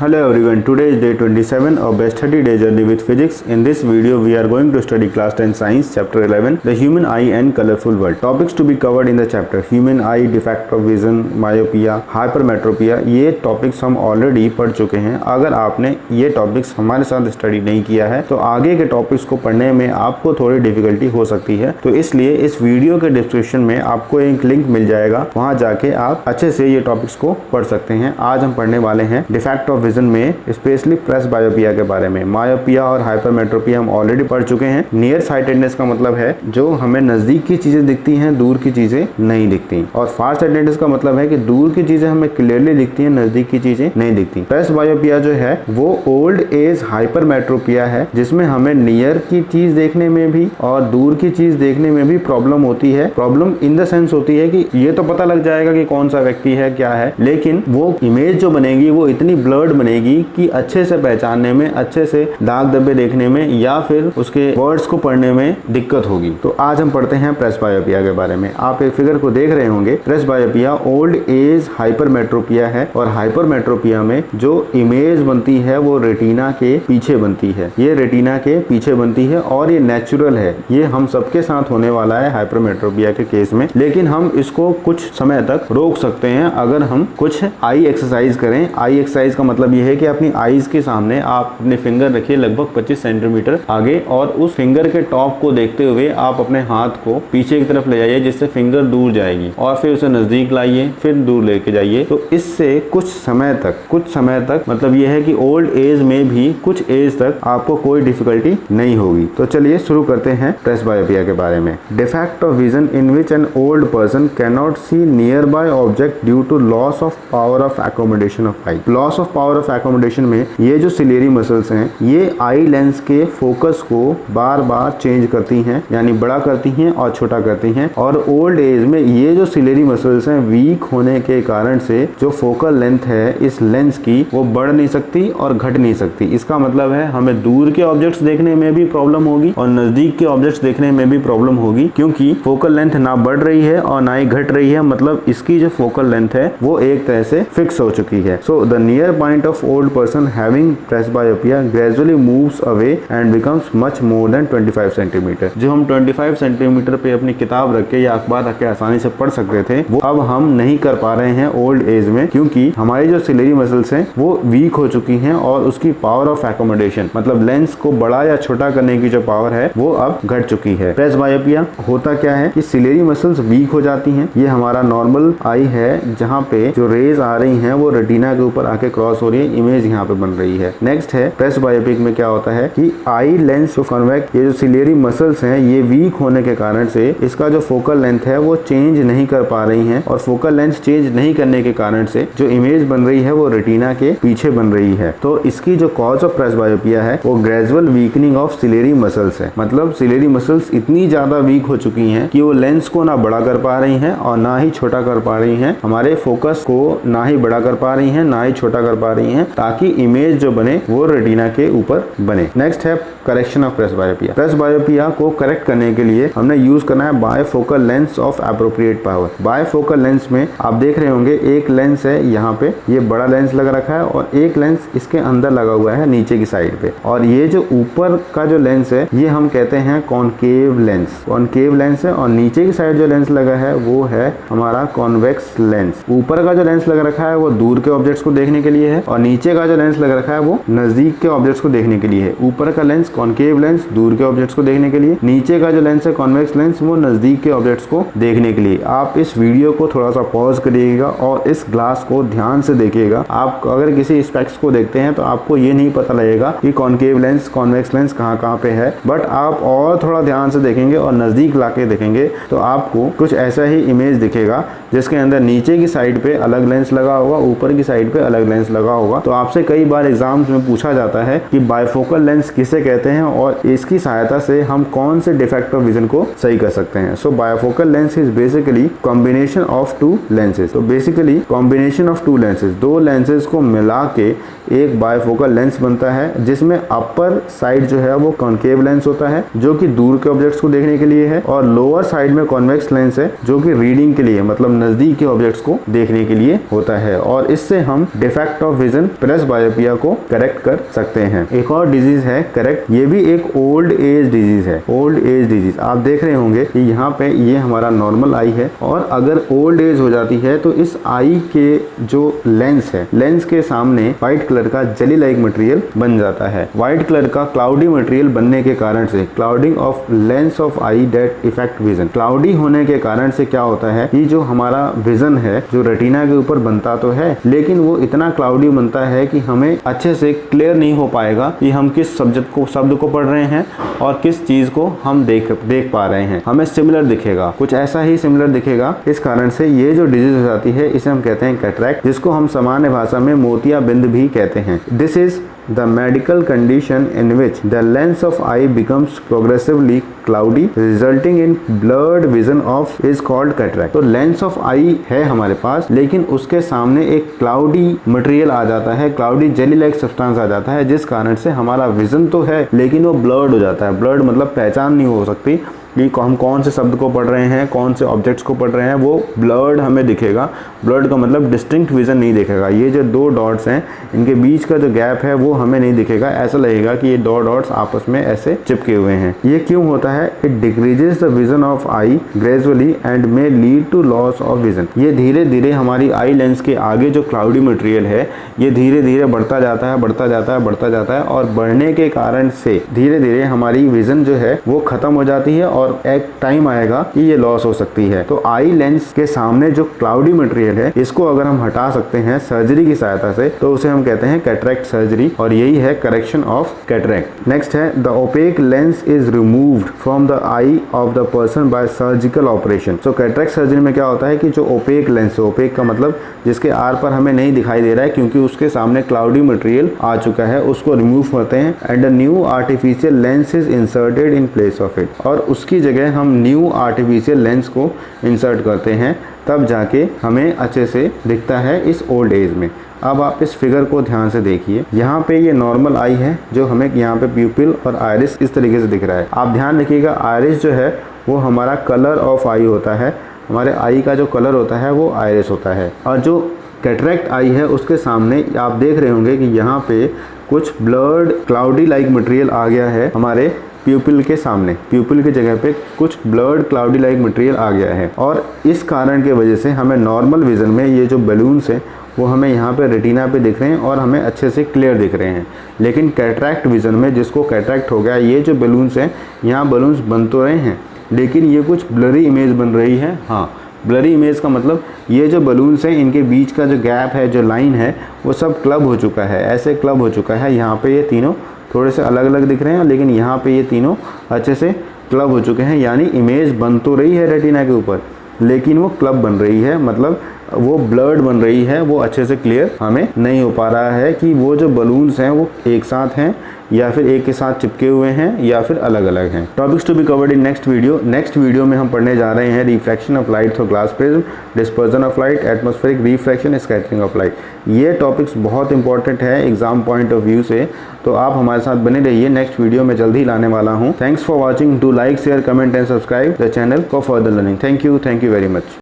Hello everyone, today is day 27 of best 30 day journey with physics. In this video we are going to study class 10 science chapter 11 the human eye and colorful world. Topics to be covered in the chapter: human eye, defect of vision, myopia, hypermetropia. ये topics हम already पढ़ चुके हैं। अगर आपने ये topics हमारे साथ स्टडी नहीं किया है तो आगे के टॉपिक्स को पढ़ने में आपको थोड़ी डिफिकल्टी हो सकती है, तो इसलिए इस वीडियो के डिस्क्रिप्शन में आपको एक लिंक मिल जाएगा, वहां जाके आप अच्छे से ये टॉपिक्स को पढ़ सकते हैं। आज हम पढ़ने वाले हैं डिफेक्ट ऑफ विजन में स्पेशली प्रेसबायोपिया के बारे में। मायोपिया और हाइपरमेट्रोपिया हम ऑलरेडी पढ़ चुके हैं। नियर साइटेडनेस का मतलब है जो हमें नजदीक की चीजें दिखती हैं, दूर की चीजें नहीं दिखती। और फार साइटेडनेस का मतलब है कि दूर की चीजें हमें क्लियरली दिखती हैं, नजदीक की चीजें नहीं दिखती। प्रेसबायोपिया जो है वो ओल्ड एज हाइपरमेट्रोपिया है, जिसमें हमें नियर की चीज देखने में भी और दूर की चीज देखने में भी प्रॉब्लम होती है। प्रॉब्लम इन द सेंस होती है कि ये तो पता लग जाएगा कि कौन सा व्यक्ति है, क्या है, लेकिन वो इमेज जो बनेगी वो इतनी ब्लर्ड बनेगी कि अच्छे से पहचानने में, अच्छे से दाग धब्बे देखने में या फिर उसके वर्ड्स को पढ़ने में दिक्कत होगी। तो आज हम पढ़ते हैं प्रेसबायोपिया के बारे में। आप एक फिगर को देख रहे होंगे। प्रेसबायोपिया ओल्ड एज हाइपरमेट्रोपिया है और हाइपरमेट्रोपिया में जो इमेज बनती है वो रेटिना के पीछे बनती है। ये रेटिना के पीछे बनती है और ये नेचुरल है। ये हम सबके साथ होने वाला है हाइपरमेट्रोपिया के केस में, लेकिन हम इसको कुछ समय तक रोक सकते हैं अगर हम कुछ आई एक्सरसाइज करें। आई एक्सरसाइज का मतलब ये है कि अपनी आईज के सामने आप अपने फिंगर रखिए लगभग 25 सेंटीमीटर आगे और उस फिंगर के टॉप को देखते हुए आप अपने हाथ को पीछे की तरफ ले जाइए, जिससे फिंगर दूर जाएगी, और फिर उसे नजदीक लाइए, फिर दूर लेके जाइए। तो इससे कुछ समय तक मतलब ये है कि ओल्ड एज में भी कुछ एज तक आपको कोई डिफिकल्टी नहीं होगी। तो चलिए शुरू करते हैं प्रेसबायोपिया के बारे में। Defect of vision in which an old person can not see near by object due to loss of power of accommodation of eye. Loss of power of accommodation में ये जो सिलेरी मसल्स हैं ये eye lens के focus को बार बार change करती हैं, यानी बड़ा करती हैं और छोटा करती हैं। और ओल्ड एज में ये जो सिलेरी मसल्स हैं वीक होने के कारण से जो फोकल लेंथ है इस लेंस की वो बढ़ नहीं सकती और घट नहीं सकती। इसका मतलब है हमें दूर के ऑब्जेक्ट्स देखने में भी प्रॉब्लम होगी और नजदीक के ऑब्जेक्ट्स देखने में भी प्रॉब्लम होगी, क्योंकि फोकल लेंथ ना बढ़ रही है और ना ही घट रही है। मतलब इसकी जो फोकल लेंथ है वो एक तरह से फिक्स हो चुकी है। So the near point of old person having presbyopia gradually moves away and becomes much more than 25 centimetre. जो हम 25 सेंटीमीटर पे अपनी किताब रख के या अखबार रख के आसानी से पढ़ सकते थे, वो अब हम नहीं कर पा रहे हैं ओल्ड एज में, क्योंकि हमारी जो सिलेरी मसल्स हैं वो वीक हो चुकी हैं और उसकी पावर ऑफ एकोमोडेशन मतलब लेंस को बड़ा या छोटा करने की जो पावर है वो अब घट चुकी है। प्रेसबायोपिया होता क्या है कि सिलेरी मसल्स वीक हो जाती हैं। ये हमारा नॉर्मल आई है जहाँ पे जो रेज आ रही हैं वो रेटिना के ऊपर आके क्रॉस हो रही है, इमेज यहाँ पे बन रही है। नेक्स्ट है प्रेसबायोपिक में क्या होता है कि आई लेंस जो कन्वेक्स ये जो सिलेरी मसल्स हैं ये वीक होने के कारण से इसका जो फोकल लेंथ है वो चेंज नहीं कर पा रही हैं, और फोकल लेंथ चेंज नहीं करने के कारण से जो इमेज बन रही है वो रेटिना के पीछे बन रही है। तो इसकी जो कॉज ऑफ प्रेसबायोपिया है वो gradual weakening of ciliary muscles है। मतलब सिलेरी मसल्स इतनी ज्यादा वीक हो चुकी हैं कि वो लेंस को ना बड़ा कर पा रही हैं और ना ही छोटा कर पा रही हैं, हमारे फोकस को ना ही बड़ा कर पा रही हैं ना ही छोटा कर पा रही हैं, ताकि इमेज जो बने वो रेटिना के ऊपर बने। नेक्स्ट है करेक्शन ऑफ प्रेसबायोपिया। प्रेसबायोपिया को करेक्ट करने के लिए हमने यूज करना है bifocal lens of appropriate power. Bifocal lens में आप देख रहे होंगे एक लेंस है यहाँ पे, ये बड़ा लेंस लगा रखा है और एक लेंस इसके अंदर लगा हुआ है नीचे की साइड पे, और ये जो ऊपर का जो लेंस है ये हम कहते हैं कॉनकेव लेंस। कॉनकेव लेंस है और नीचे की साइड जो लेंस लगा है वो है हमारा कॉन्वेक्स लेंस। ऊपर का जो लेंस लगा रखा है वो दूर के ऑब्जेक्ट्स को देखने के लिए है और नीचे का जो लेंस लगा रखा है वो नजदीक के ऑब्जेक्ट्स को देखने के लिए है। ऊपर का लेंस कॉनकेव लेंस दूर के ऑब्जेक्ट्स को देखने के लिए, नीचे का जो लेंस है कॉन्वेक्स लेंस वो नजदीक के ऑब्जेक्ट्स को देखने के लिए। आप इस वीडियो को थोड़ा सा पॉज करिएगा और इस ग्लास को ध्यान से देखिएगा। आप अगर किसी स्पेक्स को देखते हैं तो आपको ये नहीं पता लगेगा कि कॉनकेव लेंस कॉन्वेक्स लेंस कहाँ पे है, बट आप और थोड़ा ध्यान से देखेंगे और नजदीक लाके देखेंगे तो आपको कुछ ऐसा ही इमेज दिखेगा, जिसके अंदर नीचे की साइड पे अलग लेंस लगा होगा, ऊपर की साइड पे अलग लेंस लगा होगा। तो आपसे कई बार एग्जाम्स में पूछा जाता है कि बायफोकल लेंस किसे कहते हैं और इसकी सहायता से हम कौन से डिफेक्ट ऑफ विजन को सही कर सकते हैं। So bifocal lens is basically combination of two lenses. तो basically combination of two lenses, दो लेंसेज को मिला के एक बायफोकल लेंस बनता है, जिसमें अपर साइड जो है वो कॉनकेव लेंस होता है जो कि दूर के ऑब्जेक्ट्स को देखने के लिए है, और लोअर साइड में कॉन्वेक्स लेंस है जो कि रीडिंग के लिए मतलब नजदीक के ऑब्जेक्ट्स को देखने के लिए होता है। और इससे हम डिफेक्ट ऑफ विजन प्लस बायोपिया को करेक्ट कर सकते हैं। एक और डिजीज है करेक्ट, ये भी एक ओल्ड एज डिजीज है। ओल्ड एज डिजीज आप देख रहे होंगे कि यहाँ पे ये हमारा नॉर्मल आई है, और अगर ओल्ड एज हो जाती है तो इस आई के जो लेंस है, लेंस के सामने व्हाइट कलर का जेली लाइक मटेरियल बन जाता है। व्हाइट कलर का क्लाउडी मटेरियल बनने के कारण से clouding of lens of eye that effect vision, cloudy होने के कारण से क्या होता है कि जो हमारा विजन है जो रेटिना के ऊपर बनता तो है, लेकिन वो इतना क्लाउडी बनता है कि हमें अच्छे से क्लियर नहीं हो पाएगा कि हम किस सब्जेक्ट को शब्द को पढ़ रहे हैं और किस चीज को हम देख पा रहे हैं। हमें सिमिलर दिखेगा, कुछ ऐसा ही सिमिलर दिखेगा। इस कारण से ये जो डिजीज हो जाती है इसे हम कहते हैं कैटरैक्ट, जिसको हम सामान्य भाषा में मोतियाबिंद भी कहते हैं। This is the medical condition in which the lens of eye becomes progressively cloudy resulting in blurred vision of is called cataract। तो lens of eye है हमारे पास, लेकिन उसके सामने एक cloudy material आ जाता है, cloudy jelly like substance आ जाता है, जिस कारण से हमारा विजन तो है लेकिन वो blurred हो जाता है। blurred मतलब पहचान नहीं हो सकती कि हम कौन से शब्द को पढ़ रहे हैं, कौन से ऑब्जेक्ट्स को पढ़ रहे हैं, वो ब्लर्ड हमें दिखेगा। ब्लर्ड का मतलब डिस्टिंक्ट विजन नहीं दिखेगा। ये जो दो डॉट्स हैं इनके बीच का जो गैप है वो हमें नहीं दिखेगा, ऐसा लगेगा कि ये दो डॉट्स आपस में ऐसे चिपके हुए हैं। ये क्यों होता है? It decreases the vision of eye gradually and may lead to loss of vision. ये धीरे धीरे हमारी आई लेंस के आगे जो क्लाउडी मटेरियल है ये धीरे धीरे बढ़ता जाता है, बढ़ता जाता है, बढ़ता जाता है, और बढ़ने के कारण से धीरे धीरे हमारी विजन जो है वो खत्म हो जाती है और एक टाइम आएगा कि ये लॉस हो सकती है। तो आई लेंस के सामने जो क्लाउडी मटेरियल है इसको अगर हम हटा सकते हैं सर्जरी की सहायता से तो उसे हम कहते हैं कैटरैक्ट सर्जरी, और यही है करेक्शन ऑफ कैटरैक्ट। नेक्स्ट है the OPEC lens is removed from the I of the person by surgical operation. So cataract surgery में क्या होता है कि जो ओपेक लेंस है, ओपेक का मतलब जिसके आर पर हमें नहीं दिखाई दे रहा है क्योंकि उसके सामने क्लाउडी मटेरियल आ चुका है, उसको रिमूव करते हैं and a new artificial lens is inserted in place of it, और उसकी जगह हम न्यू आर्टिफिशियल लेंस को इंसर्ट करते हैं, तब जाके हमें अच्छे से दिखता है इस ओल्ड एज में। अब आप इस फिगर को ध्यान से देखिए, यहाँ पे ये नॉर्मल आई है जो हमें यहाँ पे प्यूपिल और आयरिस इस तरीके से दिख रहा है। आप ध्यान रखिएगा आयरिस जो है वो हमारा कलर ऑफ आई होता है, हमारे आई का जो कलर होता है वो आयरिस होता है, और जो कैटरैक्ट आई है उसके सामने आप देख रहे होंगे कि यहाँ पे कुछ ब्लर्ड क्लाउडी लाइक मटेरियल आ गया है हमारे प्यूपिल के सामने, प्यूपिल की जगह पे कुछ ब्लर्ड क्लाउडी लाइक मटेरियल आ गया है, और इस कारण के वजह से हमें नॉर्मल विजन में ये जो बलून्स हैं वो हमें यहाँ पे रेटिना पे दिख रहे हैं और हमें अच्छे से क्लियर दिख रहे हैं। लेकिन कैटरैक्ट विजन में जिसको कैटरैक्ट हो गया, ये जो बलून्स हैं यहाँ बलून्स बन तो रहे हैं लेकिन ये कुछ ब्लरी इमेज बन रही है। हाँ, ब्लरी इमेज का मतलब ये जो बलून्स हैं इनके बीच का जो गैप है, जो लाइन है, वो सब क्लब हो चुका है, ऐसे क्लब हो चुका है। यहाँ पे ये तीनों थोड़े से अलग अलग दिख रहे हैं लेकिन यहाँ पे ये तीनों अच्छे से क्लब हो चुके हैं, यानी इमेज बन तो रही है रेटिना के ऊपर लेकिन वो क्लब बन रही है, मतलब वो ब्लर्ड बन रही है, वो अच्छे से क्लियर हमें नहीं हो पा रहा है कि वो जो बलून्स हैं वो एक साथ हैं या फिर एक के साथ चिपके हुए हैं या फिर अलग अलग हैं। Topics to be covered in next video. Next video में हम पढ़ने जा रहे हैं refraction of light through glass prism, dispersion of light, atmospheric refraction, scattering of light. ये टॉपिक्स बहुत इंपॉर्टेंट है एग्जाम पॉइंट ऑफ व्यू से, तो आप हमारे साथ बने रहिए। नेक्स्ट वीडियो में जल्द ही लाने वाला हूँ। Thanks for watching. Do like, share, comment and subscribe the channel for further learning. Thank you very much.